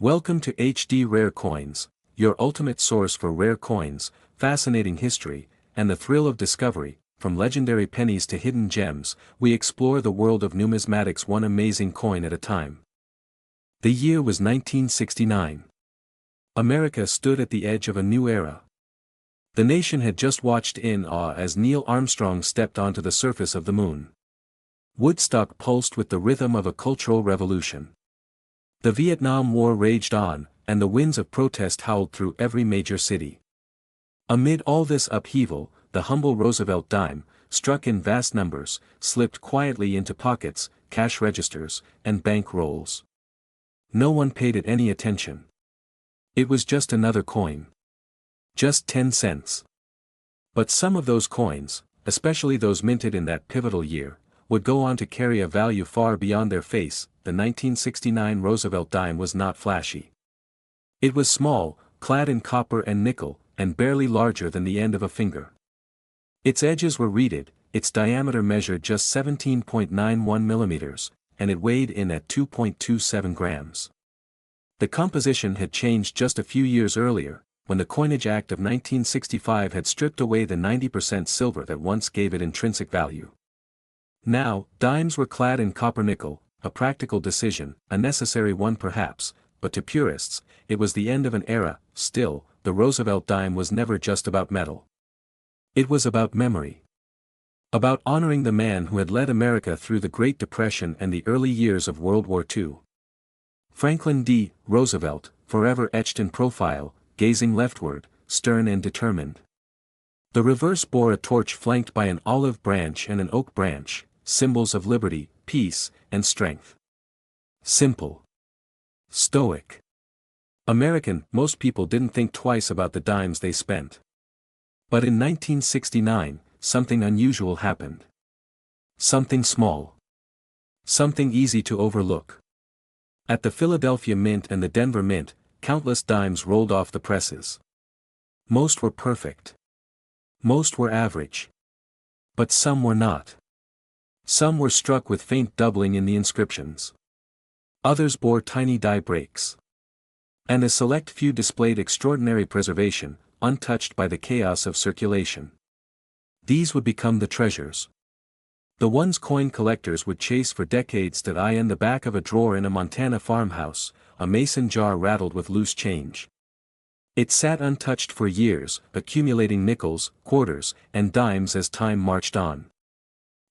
Welcome to HD Rare Coins, your ultimate source for rare coins, fascinating history, and the thrill of discovery. From legendary pennies to hidden gems, we explore the world of numismatics one amazing coin at a time. The year was 1969. America stood at the edge of a new era. The nation had just watched in awe as Neil Armstrong stepped onto the surface of the moon. Woodstock pulsed with the rhythm of a cultural revolution. The Vietnam War raged on, and the winds of protest howled through every major city. Amid all this upheaval, the humble Roosevelt dime, struck in vast numbers, slipped quietly into pockets, cash registers, and bank rolls. No one paid it any attention. It was just another coin. Just 10 cents. But some of those coins, especially those minted in that pivotal year, would go on to carry a value far beyond their face. The 1969 Roosevelt dime was not flashy. It was small, clad in copper and nickel, and barely larger than the end of a finger. Its edges were reeded, its diameter measured just 17.91 millimeters, and it weighed in at 2.27 grams. The composition had changed just a few years earlier, when the Coinage Act of 1965 had stripped away the 90% silver that once gave it intrinsic value. Now, dimes were clad in copper-nickel, a practical decision, a necessary one perhaps, but to purists, it was the end of an era. Still, the Roosevelt dime was never just about metal. It was about memory. About honoring the man who had led America through the Great Depression and the early years of World War II. Franklin D. Roosevelt, forever etched in profile, gazing leftward, stern and determined. The reverse bore a torch flanked by an olive branch and an oak branch, symbols of liberty, peace, and strength. Simple. Stoic. American. Most people didn't think twice about the dimes they spent. But in 1969, something unusual happened. Something small. Something easy to overlook. At the Philadelphia Mint and the Denver Mint, countless dimes rolled off the presses. Most were perfect. Most were average. But some were not. Some were struck with faint doubling in the inscriptions. Others bore tiny die breaks. And a select few displayed extraordinary preservation, untouched by the chaos of circulation. These would become the treasures. The ones coin collectors would chase for decades that lie in the back of a drawer in a Montana farmhouse, a mason jar rattled with loose change. It sat untouched for years, accumulating nickels, quarters, and dimes as time marched on.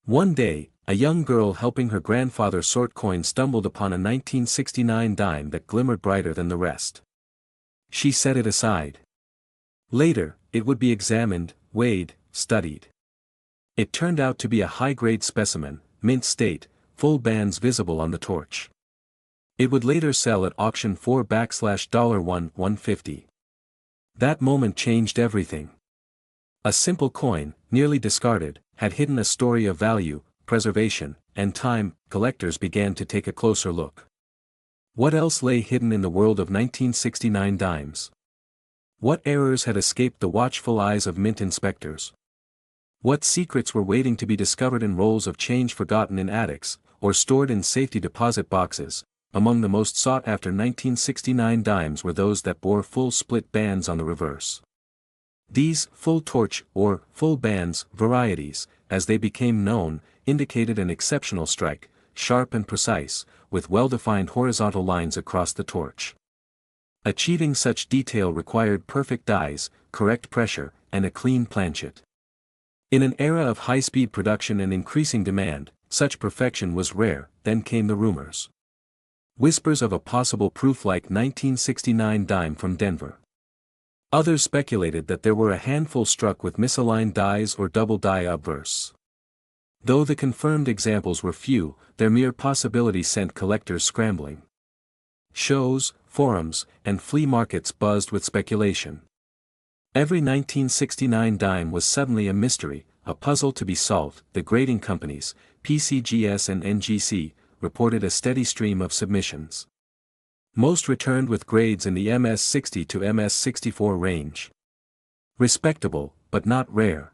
One day, a young girl helping her grandfather sort coins stumbled upon a 1969 dime that glimmered brighter than the rest. She set it aside. Later, it would be examined, weighed, studied. It turned out to be a high-grade specimen, mint state, full bands visible on the torch. It would later sell at auction for $1,150. That moment changed everything. A simple coin, nearly discarded, had hidden a story of value, preservation, and time. Collectors began to take a closer look. What else lay hidden in the world of 1969 dimes? What errors had escaped the watchful eyes of mint inspectors? What secrets were waiting to be discovered in rolls of change forgotten in attics, or stored in safety deposit boxes? Among the most sought-after 1969 dimes were those that bore full split bands on the reverse. These full torch, or full bands, varieties, as they became known, indicated an exceptional strike, sharp and precise, with well-defined horizontal lines across the torch. Achieving such detail required perfect dies, correct pressure, and a clean planchet. In an era of high-speed production and increasing demand, such perfection was rare. Then came the rumors. Whispers of a possible proof-like 1969 dime from Denver. Others speculated that there were a handful struck with misaligned dies or double die obverse. Though the confirmed examples were few, their mere possibility sent collectors scrambling. Shows, forums, and flea markets buzzed with speculation. Every 1969 dime was suddenly a mystery, a puzzle to be solved. The grading companies, PCGS and NGC, reported a steady stream of submissions. Most returned with grades in the MS-60 to MS-64 range. Respectable, but not rare.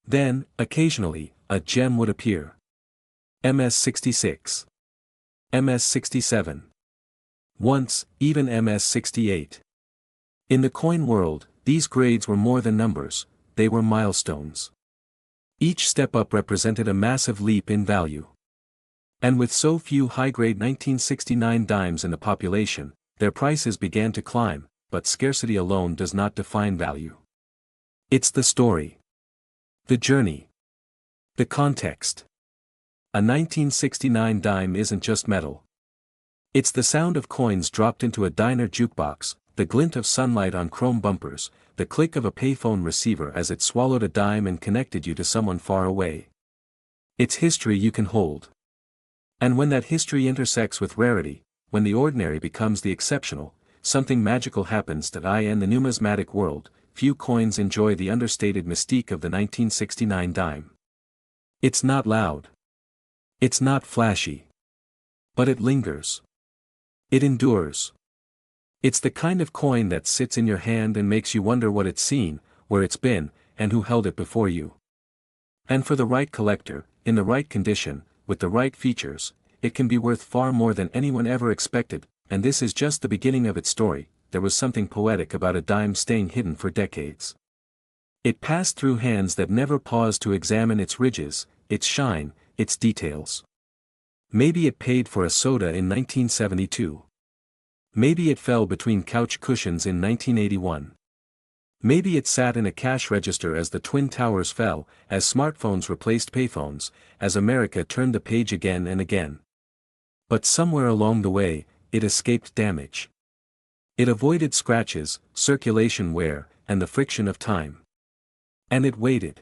Then, occasionally, a gem would appear. MS-66. MS-67. Once, even MS-68. In the coin world, these grades were more than numbers, they were milestones. Each step up represented a massive leap in value. And with so few high-grade 1969 dimes in the population, their prices began to climb, but scarcity alone does not define value. It's the story. The journey. The context. A 1969 dime isn't just metal. It's the sound of coins dropped into a diner jukebox, the glint of sunlight on chrome bumpers, the click of a payphone receiver as it swallowed a dime and connected you to someone far away. It's history you can hold. And when that history intersects with rarity, when the ordinary becomes the exceptional, something magical happens that in the numismatic world, few coins enjoy the understated mystique of the 1969 dime. It's not loud. It's not flashy. But it lingers. It endures. It's the kind of coin that sits in your hand and makes you wonder what it's seen, where it's been, and who held it before you. And for the right collector, in the right condition, with the right features, it can be worth far more than anyone ever expected, and this is just the beginning of its story. There was something poetic about a dime staying hidden for decades. It passed through hands that never paused to examine its ridges, its shine, its details. Maybe it paid for a soda in 1972. Maybe it fell between couch cushions in 1981. Maybe it sat in a cash register as the Twin Towers fell, as smartphones replaced payphones, as America turned the page again and again. But somewhere along the way, it escaped damage. It avoided scratches, circulation wear, and the friction of time. And it waited.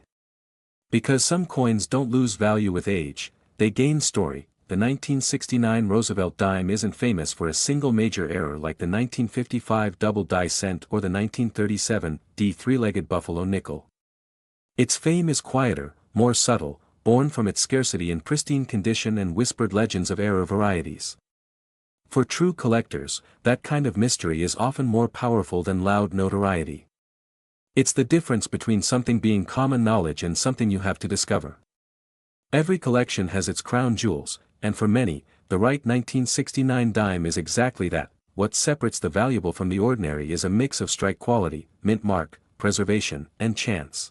Because some coins don't lose value with age, they gain story. The 1969 Roosevelt dime isn't famous for a single major error like the 1955 double die cent or the 1937 D three-legged buffalo nickel. Its fame is quieter, more subtle, born from its scarcity in pristine condition and whispered legends of error varieties. For true collectors, that kind of mystery is often more powerful than loud notoriety. It's the difference between something being common knowledge and something you have to discover. Every collection has its crown jewels, and for many, the right 1969 dime is exactly that. What separates the valuable from the ordinary is a mix of strike quality, mint mark, preservation, and chance.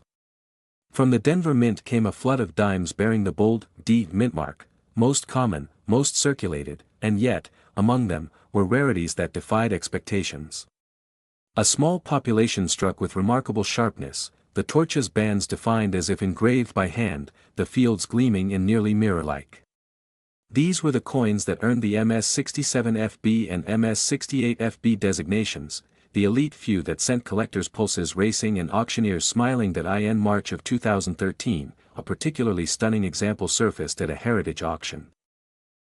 From the Denver Mint came a flood of dimes bearing the bold D mint mark, most common, most circulated, and yet, among them, were rarities that defied expectations. A small population struck with remarkable sharpness, the torches bands defined as if engraved by hand, the fields gleaming in nearly mirror-like. These were the coins that earned the MS-67FB and MS-68FB designations, the elite few that sent collectors' pulses racing and auctioneers smiling. That in March of 2013, a particularly stunning example surfaced at a heritage auction.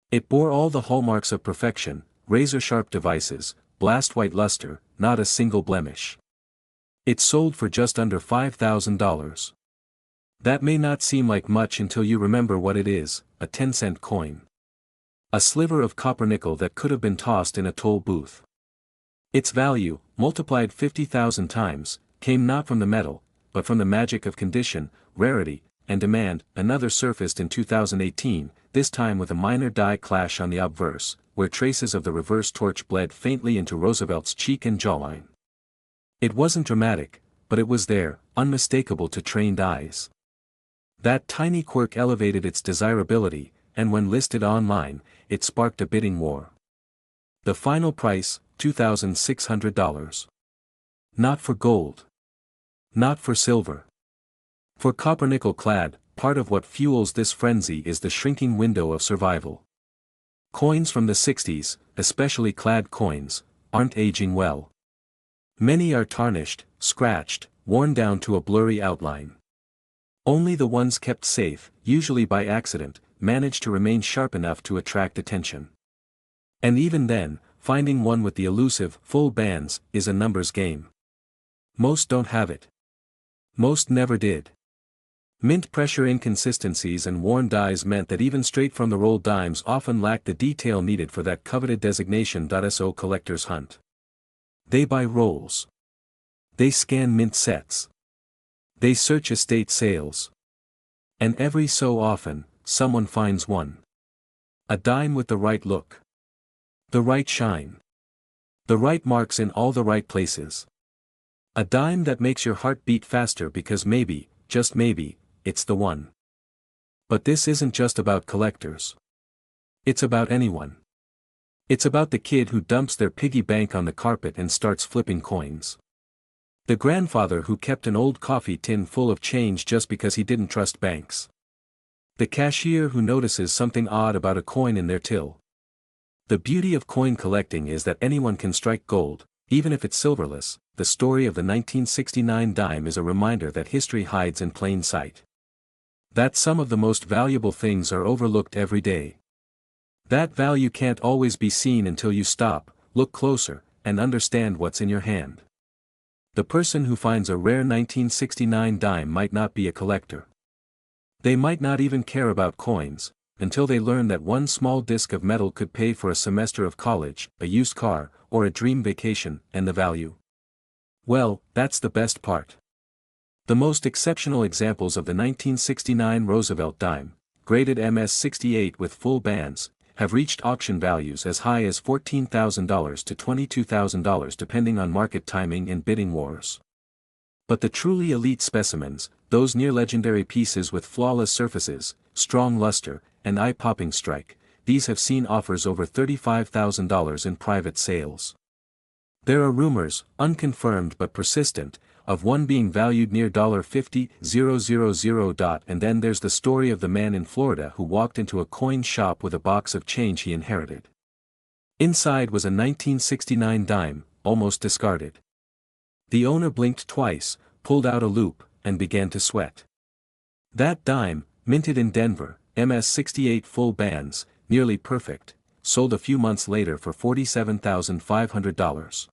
It bore all the hallmarks of perfection, razor-sharp devices, blast-white luster, not a single blemish. It sold for just under $5,000. That may not seem like much until you remember what it is, a 10-cent coin. A sliver of copper nickel that could have been tossed in a toll booth. Its value, multiplied 50,000 times, came not from the metal, but from the magic of condition, rarity, and demand. Another surfaced in 2018, this time with a minor die clash on the obverse, where traces of the reverse torch bled faintly into Roosevelt's cheek and jawline. It wasn't dramatic, but it was there, unmistakable to trained eyes. That tiny quirk elevated its desirability, and when listed online, it sparked a bidding war. The final price, $2,600. Not for gold. Not for silver. For copper-nickel clad, part of what fuels this frenzy is the shrinking window of survival. Coins from the 60s, especially clad coins, aren't aging well. Many are tarnished, scratched, worn down to a blurry outline. Only the ones kept safe, usually by accident, manage to remain sharp enough to attract attention. And even then, finding one with the elusive, full bands, is a numbers game. Most don't have it. Most never did. Mint pressure inconsistencies and worn dies meant that even straight-from-the-roll dimes often lacked the detail needed for that coveted designation. So collectors hunt. They buy rolls. They scan mint sets. They search estate sales. And every so often, someone finds one. A dime with the right look. The right shine. The right marks in all the right places. A dime that makes your heart beat faster because maybe, just maybe, it's the one. But this isn't just about collectors. It's about anyone. It's about the kid who dumps their piggy bank on the carpet and starts flipping coins. The grandfather who kept an old coffee tin full of change just because he didn't trust banks. The cashier who notices something odd about a coin in their till. The beauty of coin collecting is that anyone can strike gold, even if it's silverless. The story of the 1969 dime is a reminder that history hides in plain sight. That some of the most valuable things are overlooked every day. That value can't always be seen until you stop, look closer, and understand what's in your hand. The person who finds a rare 1969 dime might not be a collector. They might not even care about coins, until they learn that one small disc of metal could pay for a semester of college, a used car, or a dream vacation, and the value. Well, that's the best part. The most exceptional examples of the 1969 Roosevelt dime, graded MS-68 with full bands, have reached auction values as high as $14,000 to $22,000 depending on market timing and bidding wars. But the truly elite specimens, those near-legendary pieces with flawless surfaces, strong luster, and eye-popping strike, these have seen offers over $35,000 in private sales. There are rumors, unconfirmed but persistent, of one being valued near $50,000. And then there's the story of the man in Florida who walked into a coin shop with a box of change he inherited. Inside was a 1969 dime, almost discarded. The owner blinked twice, pulled out a loop, and began to sweat. That dime, minted in Denver, MS-68 full bands, nearly perfect, sold a few months later for $47,500.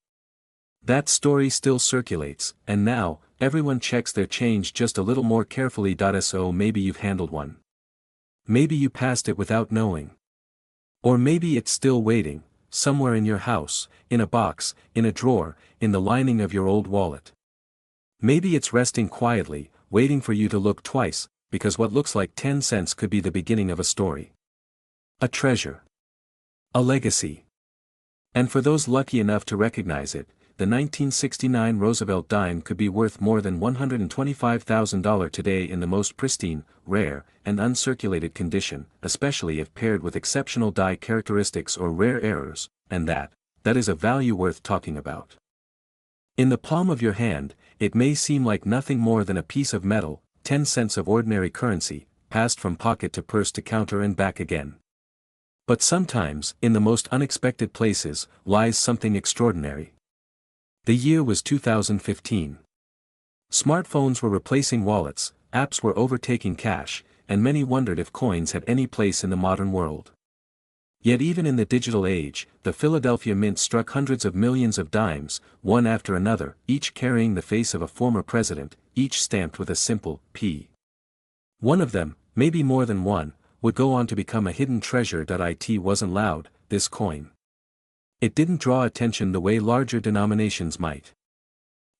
That story still circulates, and now, everyone checks their change just a little more carefully. So maybe you've handled one. Maybe you passed it without knowing. Or maybe it's still waiting, somewhere in your house, in a box, in a drawer, in the lining of your old wallet. Maybe it's resting quietly, waiting for you to look twice, because what looks like 10 cents could be the beginning of a story. A treasure. A legacy. And for those lucky enough to recognize it, the 1969 Roosevelt dime could be worth more than $125,000 today in the most pristine, rare, and uncirculated condition, especially if paired with exceptional die characteristics or rare errors, and that is a value worth talking about. In the palm of your hand, it may seem like nothing more than a piece of metal, 10 cents of ordinary currency, passed from pocket to purse to counter and back again. But sometimes, in the most unexpected places, lies something extraordinary. The year was 2015. Smartphones were replacing wallets, apps were overtaking cash, and many wondered if coins had any place in the modern world. Yet even in the digital age, the Philadelphia Mint struck hundreds of millions of dimes, one after another, each carrying the face of a former president, each stamped with a simple P. One of them, maybe more than one, would go on to become a hidden treasure. It wasn't loud, this coin. It didn't draw attention the way larger denominations might.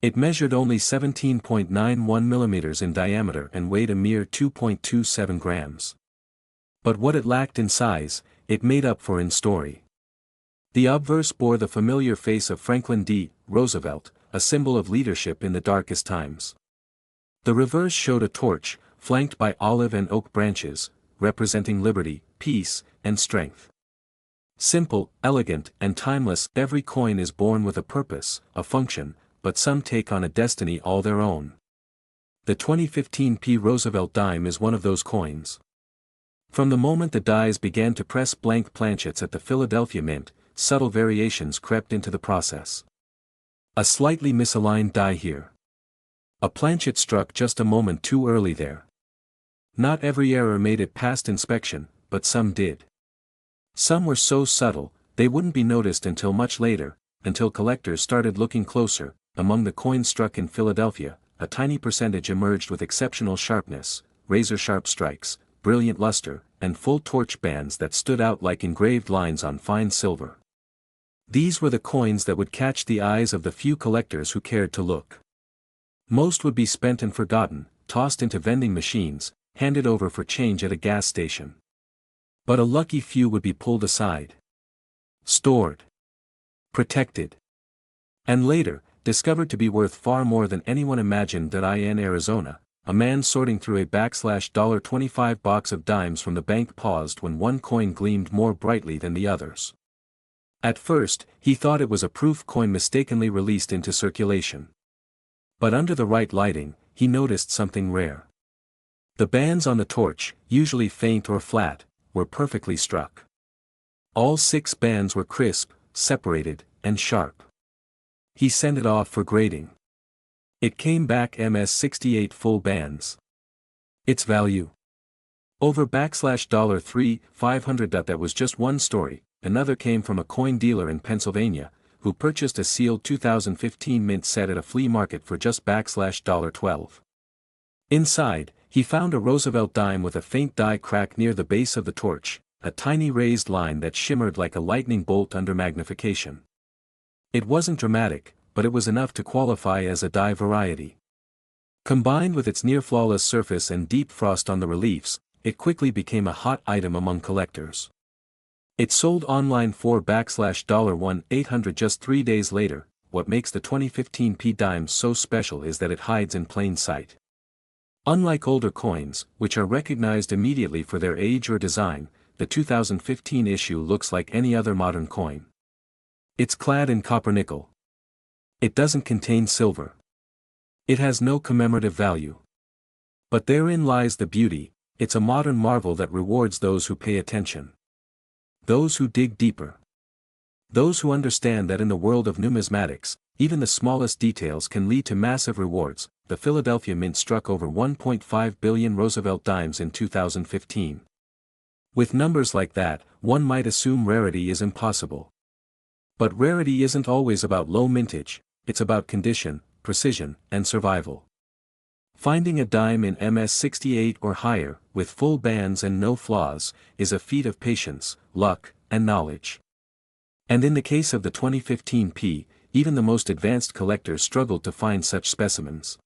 It measured only 17.91 millimeters in diameter and weighed a mere 2.27 grams. But what it lacked in size, it made up for in story. The obverse bore the familiar face of Franklin D. Roosevelt, a symbol of leadership in the darkest times. The reverse showed a torch, flanked by olive and oak branches, representing liberty, peace, and strength. Simple, elegant, and timeless, every coin is born with a purpose, a function, but some take on a destiny all their own. The 2015 P. Roosevelt dime is one of those coins. From the moment the dies began to press blank planchets at the Philadelphia Mint, subtle variations crept into the process. A slightly misaligned die here. A planchet struck just a moment too early there. Not every error made it past inspection, but some did. Some were so subtle, they wouldn't be noticed until much later, until collectors started looking closer. Among the coins struck in Philadelphia, a tiny percentage emerged with exceptional sharpness, razor-sharp strikes, brilliant luster, and full torch bands that stood out like engraved lines on fine silver. These were the coins that would catch the eyes of the few collectors who cared to look. Most would be spent and forgotten, tossed into vending machines, handed over for change at a gas station. But a lucky few would be pulled aside. Stored. Protected. And later, discovered to be worth far more than anyone imagined. In Arizona, a man sorting through a $25 box of dimes from the bank paused when one coin gleamed more brightly than the others. At first, he thought it was a proof coin mistakenly released into circulation. But under the right lighting, he noticed something rare. The bands on the torch, usually faint or flat, were perfectly struck. All 6 bands were crisp, separated, and sharp. He sent it off for grading. It came back MS-68 full bands. Its value? Over $3,500. That was just one story. Another came from a coin dealer in Pennsylvania, who purchased a sealed 2015 mint set at a flea market for just $12. Inside, he found a Roosevelt dime with a faint die crack near the base of the torch, a tiny raised line that shimmered like a lightning bolt under magnification. It wasn't dramatic, but it was enough to qualify as a die variety. Combined with its near-flawless surface and deep frost on the reliefs, it quickly became a hot item among collectors. It sold online for $1,800 just 3 days later. What makes the 2015 P dime so special is that it hides in plain sight. Unlike older coins, which are recognized immediately for their age or design, the 2015 issue looks like any other modern coin. It's clad in copper nickel. It doesn't contain silver. It has no commemorative value. But therein lies the beauty. It's a modern marvel that rewards those who pay attention. Those who dig deeper. Those who understand that in the world of numismatics, even the smallest details can lead to massive rewards. The Philadelphia Mint struck over 1.5 billion Roosevelt dimes in 2015. With numbers like that, one might assume rarity is impossible. But rarity isn't always about low mintage, it's about condition, precision, and survival. Finding a dime in MS-68 or higher, with full bands and no flaws, is a feat of patience, luck, and knowledge. And in the case of the 2015 P, even the most advanced collectors struggled to find such specimens.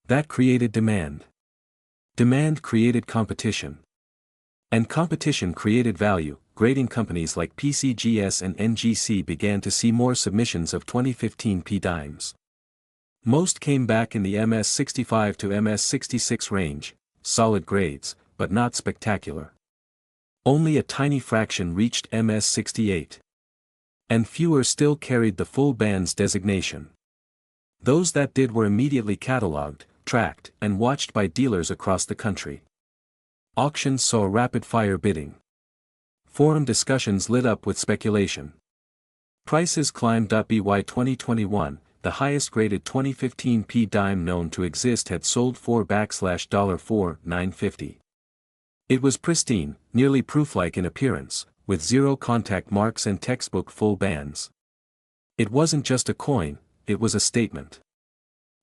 That created demand. Demand created competition. And competition created value. Grading companies like PCGS and NGC began to see more submissions of 2015 P dimes. Most came back in the MS-65 to MS-66 range, solid grades, but not spectacular. Only a tiny fraction reached MS-68. And fewer still carried the full bands designation. Those that did were immediately catalogued, tracked, and watched by dealers across the country. Auctions saw rapid-fire bidding. Forum discussions lit up with speculation. Prices climbed. By 2021, the highest-graded 2015 P dime known to exist had sold for $4,950. It was pristine, nearly proof-like in appearance, with zero contact marks and textbook full bands. It wasn't just a coin, it was a statement.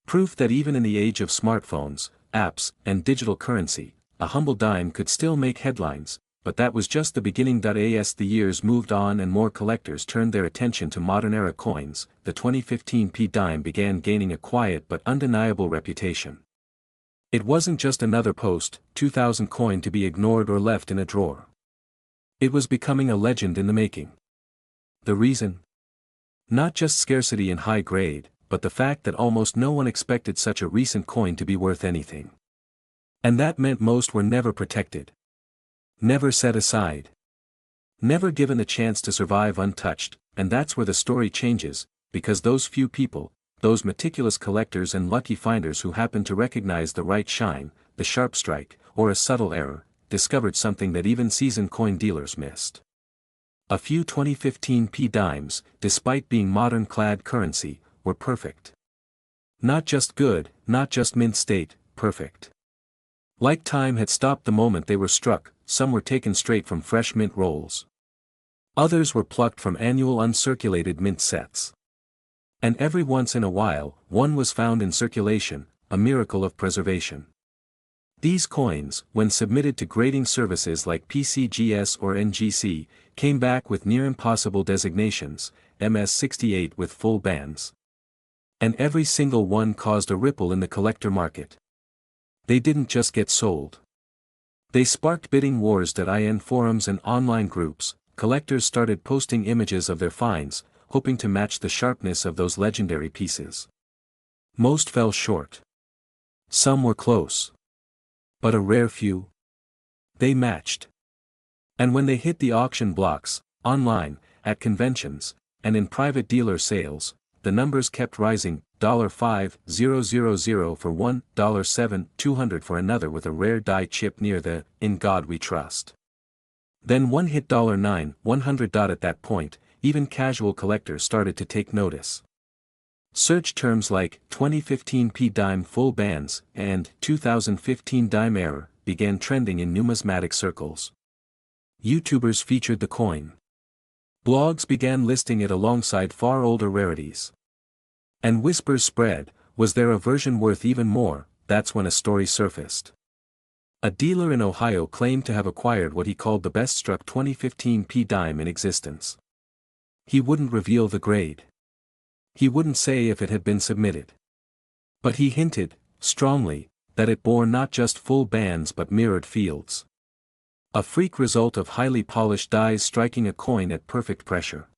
Proof that even in the age of smartphones, apps, and digital currency, a humble dime could still make headlines, but that was just the beginning. As the years moved on and more collectors turned their attention to modern-era coins, the 2015 P dime began gaining a quiet but undeniable reputation. It wasn't just another post-2000 coin to be ignored or left in a drawer. It was becoming a legend in the making. The reason? Not just scarcity and high grade, but the fact that almost no one expected such a recent coin to be worth anything. And that meant most were never protected. Never set aside. Never given the chance to survive untouched, and that's where the story changes, because those few people, those meticulous collectors and lucky finders who happened to recognize the right shine, the sharp strike, or a subtle error, discovered something that even seasoned coin dealers missed. A few 2015 P dimes, despite being modern-clad currency, were perfect. Not just good, not just mint state, perfect. Like time had stopped the moment they were struck. Some were taken straight from fresh mint rolls. Others were plucked from annual uncirculated mint sets. And every once in a while, one was found in circulation, a miracle of preservation. These coins, when submitted to grading services like PCGS or NGC, came back with near-impossible designations, MS-68 with full bands. And every single one caused a ripple in the collector market. They didn't just get sold. They sparked bidding wars. In forums and online groups, collectors started posting images of their finds, hoping to match the sharpness of those legendary pieces. Most fell short. Some were close. But a rare few? They matched. And when they hit the auction blocks, online, at conventions, and in private dealer sales, the numbers kept rising, $5,000 for one, $7,200 for another with a rare die chip near the "In God We Trust." Then one hit $9,100. At that point, even casual collectors started to take notice. Search terms like 2015 P dime full bands and 2015 dime error began trending in numismatic circles. YouTubers featured the coin. Blogs began listing it alongside far older rarities. And whispers spread, was there a version worth even more? That's when a story surfaced. A dealer in Ohio claimed to have acquired what he called the best struck 2015 P dime in existence. He wouldn't reveal the grade. He wouldn't say if it had been submitted. But he hinted, strongly, that it bore not just full bands but mirrored fields. A freak result of highly polished dies striking a coin at perfect pressure.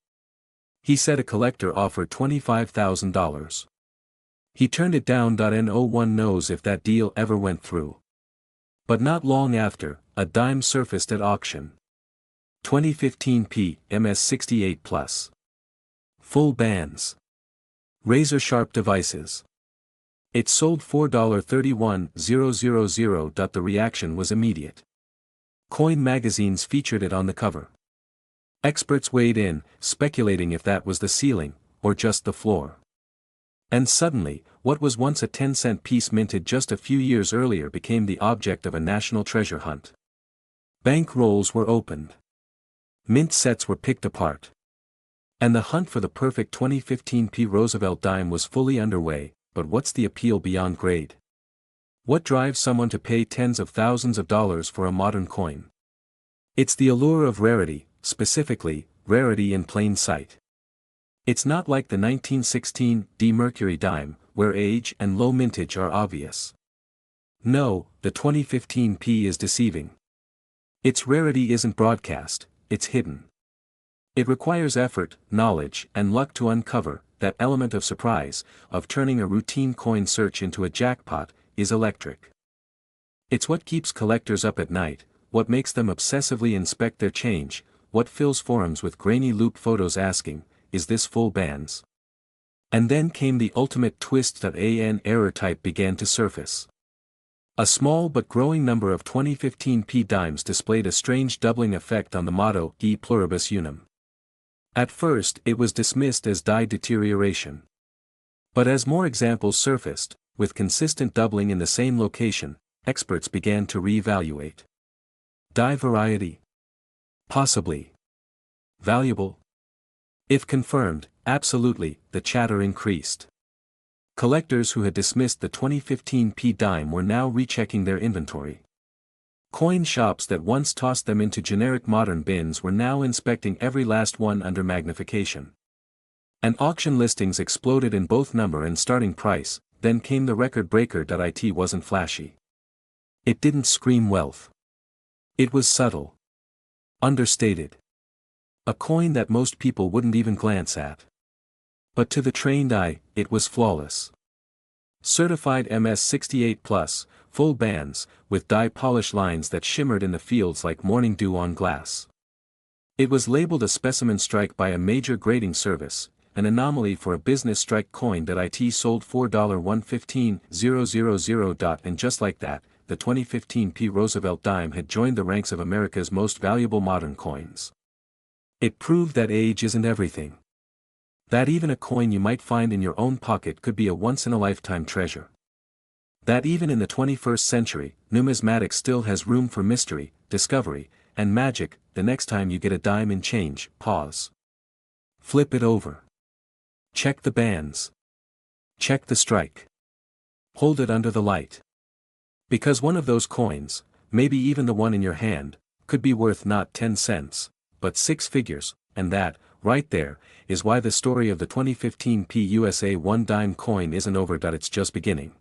He said a collector offered $25,000. He turned it down. No one knows if that deal ever went through. But not long after, a dime surfaced at auction. 2015 P MS68 Plus. Full bands. Razor-sharp devices. It sold $4,31000. The reaction was immediate. Coin magazines featured it on the cover. Experts weighed in, speculating if that was the ceiling, or just the floor. And suddenly, what was once a 10-cent piece minted just a few years earlier became the object of a national treasure hunt. Bank rolls were opened. Mint sets were picked apart. And the hunt for the perfect 2015 P Roosevelt dime was fully underway. But what's the appeal beyond grade? What drives someone to pay tens of thousands of dollars for a modern coin? It's the allure of rarity, specifically, rarity in plain sight. It's not like the 1916 D Mercury dime, where age and low mintage are obvious. No, the 2015 P is deceiving. Its rarity isn't broadcast, it's hidden. It requires effort, knowledge, and luck to uncover. That element of surprise, of turning a routine coin search into a jackpot, is electric. It's what keeps collectors up at night, what makes them obsessively inspect their change, what fills forums with grainy loop photos asking, is this full bands? And then came the ultimate twist. An error type began to surface. A small but growing number of 2015 P dimes displayed a strange doubling effect on the motto, E pluribus unum. At first it was dismissed as die deterioration. But as more examples surfaced, with consistent doubling in the same location, experts began to reevaluate. Die variety? Possibly. Valuable? If confirmed, absolutely, the chatter increased. Collectors who had dismissed the 2015 P dime were now rechecking their inventory. Coin shops that once tossed them into generic modern bins were now inspecting every last one under magnification. And auction listings exploded in both number and starting price. Then came the record breaker. It wasn't flashy. It didn't scream wealth. It was subtle. Understated. A coin that most people wouldn't even glance at. But to the trained eye, it was flawless. Certified MS68 Plus, full bands, with die polish lines that shimmered in the fields like morning dew on glass. It was labeled a specimen strike by a major grading service, an anomaly for a business strike coin. It sold $4,115,000. And just like that, the 2015 P Roosevelt dime had joined the ranks of America's most valuable modern coins. It proved that age isn't everything. That even a coin you might find in your own pocket could be a once-in-a-lifetime treasure. That even in the 21st century, numismatics still has room for mystery, discovery, and magic. The next time you get a dime in change, pause. Flip it over. Check the bands. Check the strike. Hold it under the light. Because one of those coins, maybe even the one in your hand, could be worth not 10 cents, but 6 figures, and that, right there, is why the story of the 2015 PUSA 1 dime coin isn't over. It's just beginning.